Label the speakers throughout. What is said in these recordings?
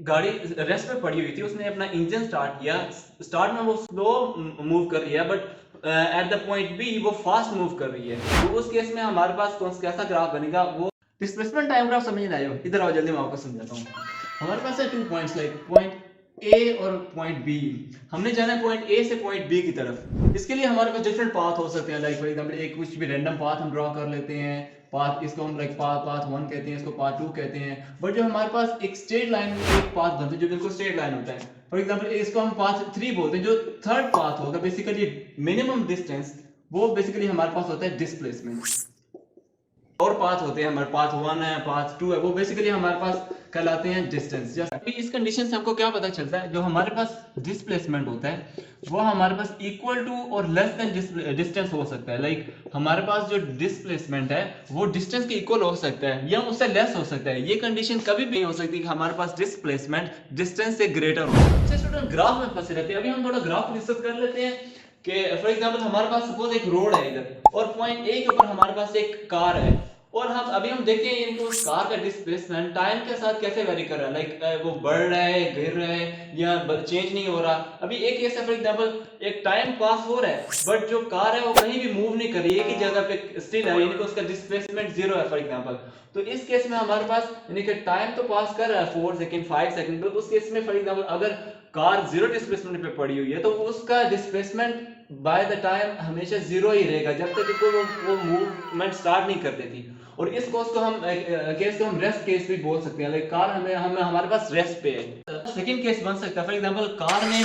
Speaker 1: गाड़ी रेस्ट पे पड़ी हुई थी, उसने अपना इंजन स्टार्ट किया। स्टार्ट में वो स्लो मूव कर रही है, but at the point B वो फास्ट मूव कर रही है। तो उस केस में हमारे पास कैसा ग्राफ बनेगा, वो डिस्प्लेसमेंट टाइम ग्राफ समझ नहीं आए हो, इधर आओ जल्दी मैं आपको समझाता हूँ। हमारे पास है 2 पॉइंट्स, लाइक पॉइंट ए और पॉइंट बी। हमने जाना है पॉइंट ए से पॉइंट बी की तरफ। इसके लिए हमारे पास डिफरेंट पाथ हो सकते हैं, लाइक फॉर एग्जांपल एक कुछ भी रैंडम पाथ हम ड्रॉ कर लेते हैं। पाथ इसको हम लाइक पाथ 1 कहते हैं, इसको पाथ 2 कहते हैं। बट जो हमारे पास एक स्ट्रेट लाइन में एक पाथ बनता है जो बिल्कुल स्ट्रेट लाइन होता है, फॉर एग्जांपल इसको हम पाथ 3 बोलते हैं। जो थर्ड पाथ होगा बेसिकली मिनिमम डिस्टेंस, वो बेसिकली हमारे पास होता है डिस्प्लेसमेंट। और पाथ होते हैं हमारे, पाथ 1 है, पाथ 2 है, वो बेसिकली हमारे पास कहलाते हैं डिस्टेंस। जैसे इस कंडीशन से हमको क्या पता चलता है, जो हमारे पास डिस्प्लेसमेंट होता है वो हमारे पास इक्वल टू और लेस देन डिस्टेंस हो सकता है। लाइक हमारे पास जो डिस्प्लेसमेंट है वो डिस्टेंस के इक्वल हो सकता है या उससे लेस हो सकता है। ये कंडीशन कभी भी नहीं हो सकती कि हमारे पास डिस्प्लेसमेंट डिस्टेंस से ग्रेटर हो। अच्छा स्टूडेंट, ग्राफ में फंसे रहते हैं। अभी हम थोड़ा ग्राफ डिस्कस कर लेते हैं कि फॉर एग्जांपल हमारे पास सपोज एक रोड है इधर, और पॉइंट ए के ऊपर हमारे पास एक कार है, और हम देखते हैं इनको उस कार का डिस्प्लेसमेंट टाइम के साथ कैसे वेरी कर रहा है। लाइक वो बढ़ रहा है, गिर रहा है, या चेंज नहीं हो रहा। अभी एक केस है फॉर एग्जांपल, एक टाइम पास हो रहा है बट जो कार है वो कहीं भी मूव नहीं कर रही है, एक ही जगह पे स्टिल है, यानी कि उसका डिस्प्लेसमेंट 0 है फॉर एग्जांपल। तो इस केस में हमारे पास यानी कि टाइम तो पास कर रहा है 4 सेकंड 5 सेकंड, तो उस केस में फॉर एग्जांपल अगर कार 0 डिस्प्लेसमेंट पे पड़ी हुई है तो उसका डिस्प्लेसमेंट बाय द टाइम हमेशा 0 ही रहेगा जब तक कि वो मूवमेंट स्टार्ट नहीं कर देती। और इस केस को हम रेस्ट केस भी बोल सकते हैं। लाइक कार हमारे पास रेस्ट पे है। सेकंड केस बन सकता है, फॉर एग्जांपल कार ने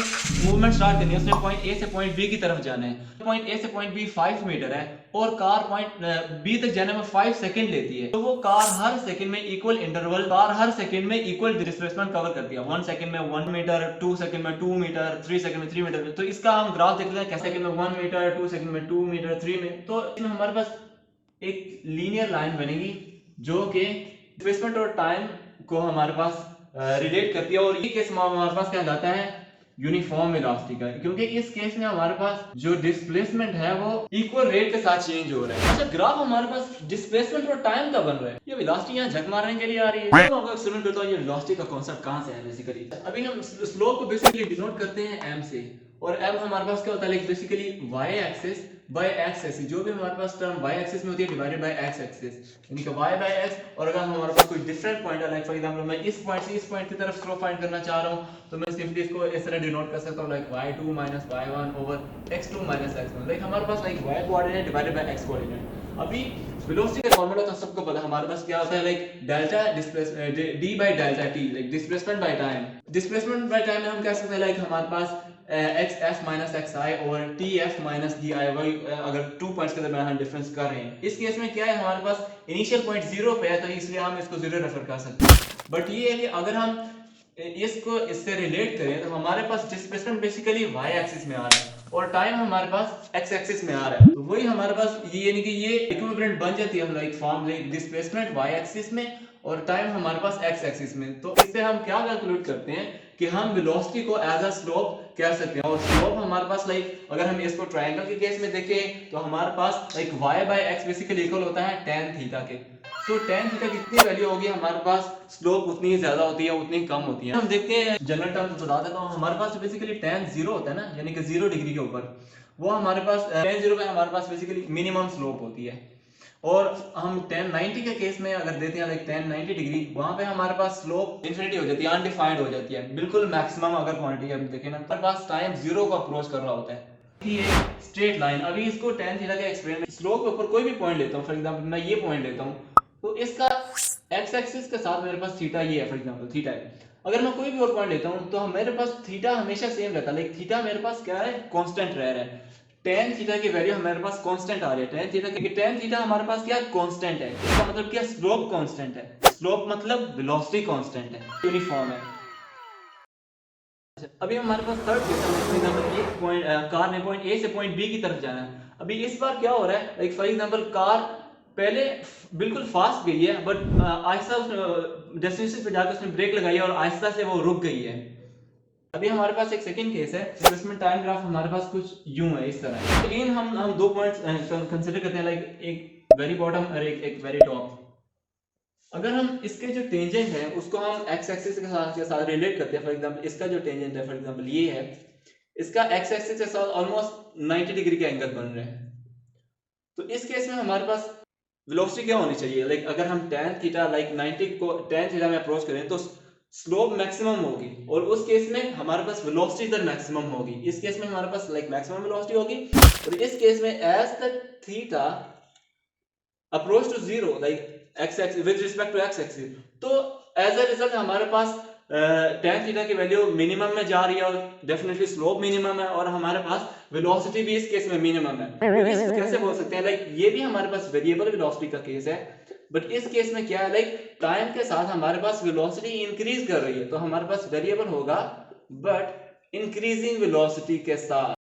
Speaker 1: मूवमेंट स्टार्ट करनी है, उसने पॉइंट ए से पॉइंट बी की तरफ जाना है। पॉइंट ए से पॉइंट बी 5 मीटर है और कार पॉइंट बी तक जाने में 5 सेकंड लेती है। तो वो कार हर सेकंड में इक्वल इंटरवल, कार हर सेकंड में इक्वल डिस्प्लेसमेंट कवर करती है। 1 सेकंड में 1 मीटर, 2 सेकंड में 2 मीटर, 3 सेकंड में 3 मीटर। तो इसका हम ग्राफ देखते हैं, कैसे सेकंड में 1 मीटर, 2 सेकंड में 2 मीटर, 3 मीटर। तो इसमें हमारे पास एक लीनियर लाइन बनेगी जो कि डिस्प्लेसमेंट और टाइम को हमारे पास रिलेट करती है। और ये केस हमारे पास क्या कहलाता है, यूनिफॉर्म वेलोसिटी का, क्योंकि इस केस में हमारे पास जो डिस्प्लेसमेंट है वो इक्वल रेट के साथ चेंज हो रहा है। अच्छा, ग्राफ हमारे पास डिस्प्लेसमेंट और टाइम का बन रहा है, ये वेलोसिटी यहाँ झक मारने के लिए आ रही है। तो आपको एक्सप्लेन करता हूँ ये वेलोसिटी का कांसेप्ट कहां से है बेसिकली। अभी हम स्लोप को बेसिकली डिनोट करते हैं m से, और m हमारे पास क्या होता है, like basically y axis by x axis. जो भी हमारे पास टर्म y एक्सिस में होती है डिवाइडेड बाय x एक्सिस, यानी कि y बाय x। और अगर हमारे पास कोई डिफरेंट पॉइंट है, लाइक फॉर एग्जांपल मैं इस पॉइंट से इस पॉइंट की तरफ स्लोप फाइंड करना चाह रहा हूं, तो मैं सिंपली इसको इस तरह डिनोट कर सकता हूं, like y2 y1 over x2 x1। Like हमारे पास like y coordinate divided by x coordinate. अभी वेलोसिटी का फॉर्मूला तो सबको पता है, हमारे पास क्या होता है, like delta d by delta t, like displacement by time. Displacement by time में हम कह सकते हैं लाइक हमारे पास xf माइनस xi और tf माइनस di, अगर 2 पॉइंट्स के दरमियान हम डिफरेंस कर रहे हैं। इस केस में क्या है, हमारे पास इनिशियल पॉइंट 0 पे है, तो इसलिए हम इसको 0 रेफर कर सकते हैं। बट ये है कि अगर हम इसको इससे रिलेट करें तो हमारे पास डिस्प्लेसमेंट बेसिकली y एक्सिस में आ रहा है और टाइम हमारे पास x एक्सिस में आ रहा है। तो वही हमारे पास ये यानी कि ये इक्विवेलेंट बन जाती है, हम like form like displacement y axis में और टाइम हमारे पास x एक्सिस में। तो इससे हम क्या कैलकुलेट करते हैं कि हम वेलोसिटी को एज अ स्लोप कह सकते हैं। और स्लोप हमारे पास लाइक अगर हम इसको ट्रायंगल के केस में देखें तो हमारे पास like y by x basically equal होता है tan थीटा के। तो tan थीटा कितनी वैल्यू होगी हमारे पास, स्लोप उतनी ही ज्यादा होती है उतनी कम होती है। हम देखते हैं जनरल टर्म्स बता देता हूं, हमारे पास बेसिकली tan 0 होता है ना, यानी कि 0 डिग्री के ऊपर, वो हमारे पास tan 0 पे हमारे पास बेसिकली मिनिमम स्लोप होती है। और हम tan 90 के केस में अगर देते हैं लाइक tan 90 डिग्री, वहां पे हमारे पास स्लोप इंफिनिटी हो जाती है, अनडिफाइंड हो जाती है, बिल्कुल मैक्सिमम अगर क्वांटिटी हम देखें ना, हमारे पास टाइम 0 को अप्रोच कर रहा होता है। ये स्ट्रेट लाइन, अभी इसको tan थीटा के एक्सपेरिमेंट स्लोप के ऊपर कोई भी पॉइंट लेता हूं, फॉर एग्जांपल मैं ये पॉइंट लेता हूं, तो इसका x एक्सिस के साथ मेरे पास थीटा ये है, फॉर एग्जांपल थीटा है। अगर मैं कोई भी और पॉइंट लेता हूं तो मेरे पास थीटा हमेशा सेम रहता है, लाइक थीटा मेरे पास क्या है, कांस्टेंट रह रहा है। tan थीटा की वैल्यू हमारे पास कांस्टेंट आ रही है, tan थीटा हमारे पास क्या कांस्टेंट है। इसका मतलब क्या, स्लोप कांस्टेंट है। स्लोप मतलब वेलोसिटी कांस्टेंट है, यूनिफॉर्म है। अभी हमारे पास थर्ड केस है, फॉर एग्जांपल एक पॉइंट कार ने पॉइंट ए से पॉइंट बी की तरफ जाना है। अभी इस बार क्या हो रहा है, लाइक फॉर एग्जांपल कार पहले बिल्कुल फास्ट गई है बट आहिस्ता डेस्टिनेशन पे जाकर उसने ब्रेक लगाई और आहिस्ता से वो रुक गई है। अभी हमारे पास एक सेकंड केस है जिसमें टाइम ग्राफ हमारे पास कुछ यूं है, इस तरह। अगेन हम दो पॉइंट्स कंसीडर करते हैं, लाइक एक वेरी बॉटम और एक वेरी टॉप। अगर हम इसके जो टेंजेंट है उसको हम एक्स एक्सिस के साथ रिलेट करते हैं, फॉर एग्जांपल इसका जो टेंजेंट है, फॉर एग्जांपल ये है, इसका एक्स एक्सिस के साथ ऑलमोस्ट 90 डिग्री के एंगल बन रहे हैं। तो इस केस में हमारे पास वेलोसिटी क्या होनी चाहिए, लाइक अगर हम tan थीटा लाइक 90 को tan थीटा में अप्रोच करें तो स्लोप मैक्सिमम होगी, और उस केस में हमारे पास वेलोसिटी इधर मैक्सिमम होगी। इस केस में हमारे पास लाइक मैक्सिमम वेलोसिटी होगी, और इस केस में as the theta approach to zero like x axis with respect to x axis, तो एज अ रिजल्ट हमारे पास tan थीटा की वैल्यू मिनिमम में जा रही है, और डेफिनेटली स्लोप मिनिमम है, और हमारे पास वेलोसिटी भी इस केस में मिनिमम है। तो इसको कैसे बोल सकते हैं, लाइक ये भी हमारे पास वेरिएबल वेलोसिटी का केस है, बट इस केस में क्या है, लाइक टाइम के साथ हमारे पास वेलोसिटी इंक्रीज कर रही है, तो हमारे पास वेरिएबल होगा बट इंक्रीजिंग वेलोसिटी के साथ।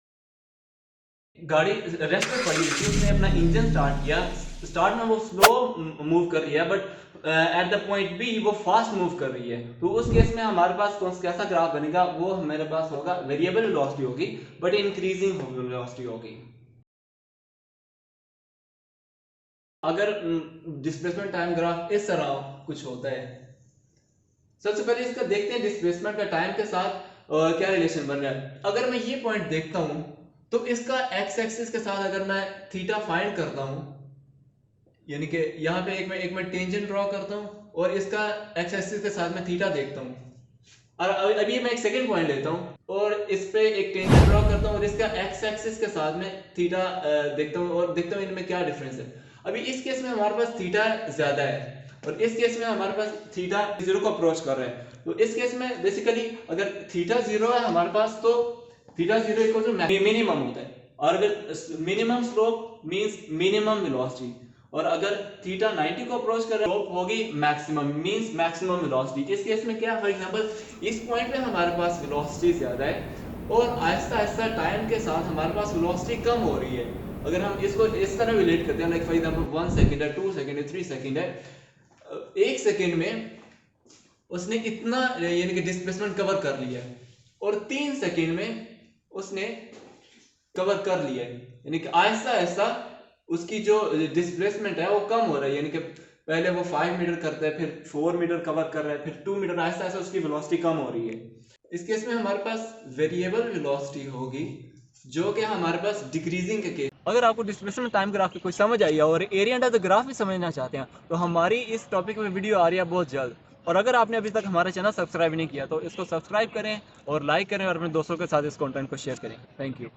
Speaker 1: गाड़ी रेस्ट पर पड़ी थी, उसने अपना इंजन स्टार्ट किया, स्टार्ट में वो स्लो मूव कर रही है, but at the point B वो फास्ट मूव कर रही है। तो उस केस में हमारे पास कैसा ग्राफ बनेगा, वो हमारे पास होगा वेरिएबल वेलोसिटी होगी बट इंक्रीजिंग वेलोसिटी होगी। अगर डिस्प्लेसमेंट टाइम ग्राफ इस तरह कुछ होता है, सबसे पहले इसका देखते हैं डिस्प्लेसमेंट का टाइम के साथ क्या रिलेशन बन रहा है। अगर मैं ये पॉइंट देखता हूं तो इसका एक्स एक्सिस के साथ अगर मैं थीटा फाइंड करता हूं, यानी कि यहाँ पे एक मैं टेंजेंट ड्रॉ करता हूँ और इसका एक्स एक्सिस के साथ मैं थीटा देखता हूँ, और अभी मैं एक सेकंड पॉइंट लेता हूँ और इस पे एक टेंजेंट ड्रॉ करता हूँ और इसका एक्स एक्सिस के साथ में थीटा देखता हूँ और देखता हूँ इनमें क्या डिफरेंस है। अभी इस केस में हमारे पास थीटा ज्यादा है और इस केस में हमारे पास थीटा जीरो को अप्रोच कर रहा है। तो इस केस में बेसिकली अगर थीटा जीरो है हमारे पास तो theta zero equal to minimum होता है, और अगर minimum slope means minimum velocity, और अगर थीटा 90 को अप्रोच कर रहा है होगी मैक्सिमम मींस मैक्सिमम वेलोसिटी। इस केस में क्या, फॉर एग्जांपल इस पॉइंट पे हमारे पास वेलोसिटी ज्यादा है और आहिस्ता आहिस्ता टाइम के साथ हमारे पास वेलोसिटी कम हो रही है। अगर हम इसको इस तरह रिलेट करते हैं, लाइक फॉर एग्जांपल 1 सेकंड है, 2 सेकंड है, 3 सेकंड है, 1 सेकंड में उसने इतना यानी कि डिस्प्लेसमेंट कवर कर लिया है, और 3 सेकंड में उसने कवर कर लिया है, यानी कि आहिस्ता आहिस्ता उसकी जो डिस्प्लेसमेंट है वो कम हो रहा है, यानी कि पहले वो 5 मीटर करता है, फिर 4 मीटर कवर कर रहा है, फिर 2 मीटर, आहिस्ता आहिस्ता उसकी वेलोसिटी कम हो रही है। इस केस में हमारे पास वेरिएबल वेलोसिटी होगी जो कि हमारे पास डिक्रीजिंग के केस। अगर आपको डिस्प्लेसमेंट टाइम ग्राफ की कोई समझ आई है और एरिया अंडर द ग्राफ भी समझना चाहते हैं तो हमारी इस टॉपिक में वीडियो आ रही है बहुत जल्द। और अगर आपने अभी तक हमारा चैनल सब्सक्राइब नहीं किया तो इसको सब्सक्राइब करें और लाइक करें और अपने दोस्तों के साथ इस कंटेंट को शेयर करें। Thank you.